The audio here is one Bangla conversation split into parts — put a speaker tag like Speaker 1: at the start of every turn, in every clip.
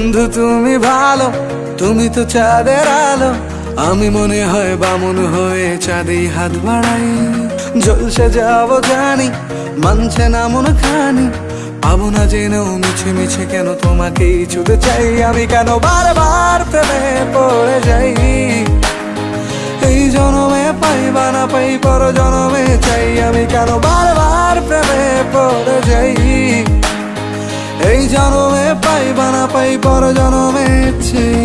Speaker 1: বন্ধু তুমি ভালো, তুমি তো চাঁদের আলো। আমি মনে হয় বামুন হয়ে চাঁদে হাত বাড়াই। জলসে যাবো জানি, মানছে না মন খানি। পাবো না জেনেও মিছে মিছে কেন তোমাকেই ছুতে চাই। আমি কেন বারবার প্রেমে পড়ে যাই। এই জনমে পাই বা না পাই, পর জনমে চাই। আমি কেন বারবার প্রেমে পড়ে যাই। এই জনমে পাই বা না পাই, পর জনমে চাই।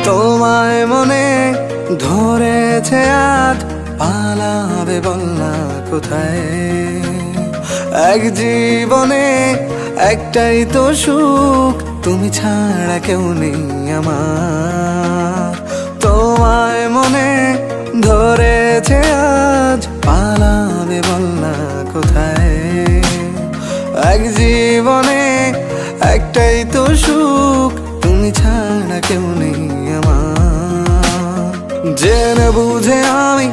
Speaker 1: তোমায় মনে ধরেছে আজ, পালাবে বলনা কোথায়। এক জীবনে একটাই তো সুখ, তুমি ছাড়া কেউ নেই আমার। তোমায় মনে ধরেছে আজ, পালাবে বলনা কোথায়। এক জীবনে একটাই তো সুখ, তুমি ছাড়া কেউ নেই আমার। জেনে বুঝে আমি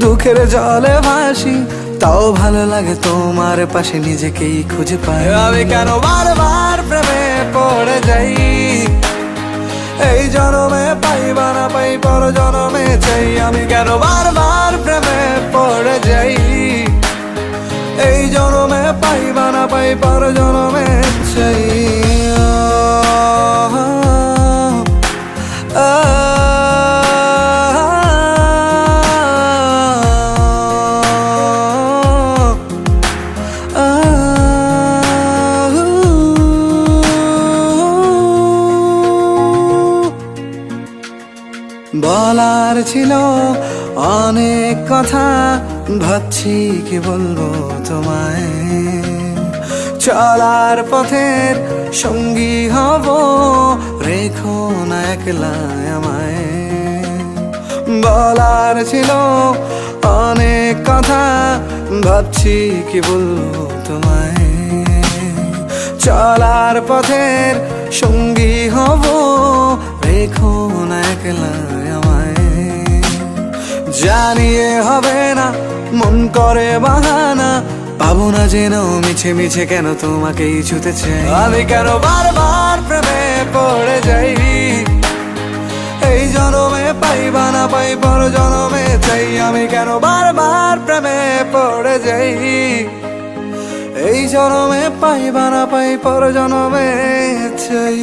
Speaker 1: দুঃখের জলে ভাসি, তাও ভালো লাগে তোমার পাশে নিজেকেই খুঁজে পাই। আমি কেন বারবার প্রেমে পড়ে যাই। এই জনমে পাই বা না পাই, পর জনমে চাই। আমি কেন বারবার প্রেমে পড়ে যাই। এই জনমে পাই বা না পাই, পর জনমে চাই। বলার ছিল অনেক কথা, ভাবছি কি বলবো তোমায়। চলার পথের সঙ্গী হব, রেখো না একলা আমায়। বলার ছিল অনেক কথা, ভাবছি কি বলবো তোমায়। চলার পথের সঙ্গী হব, রেখো না একলা আমায়। জানিয়ে হবে না, মন করে বাহানা। পাবো না জেনেও মিছে মিছে কেন তোমাকেই ছুতে চাই। আমি কেন বারবার প্রেমে পড়ে যাই। এই জনমে পাই বা না পাই, পর জনমে চাই। আমি কেন বারবার প্রেমে পড়ে যাই। এই জনমে পাই বা না পাই, পর জনমে চাই।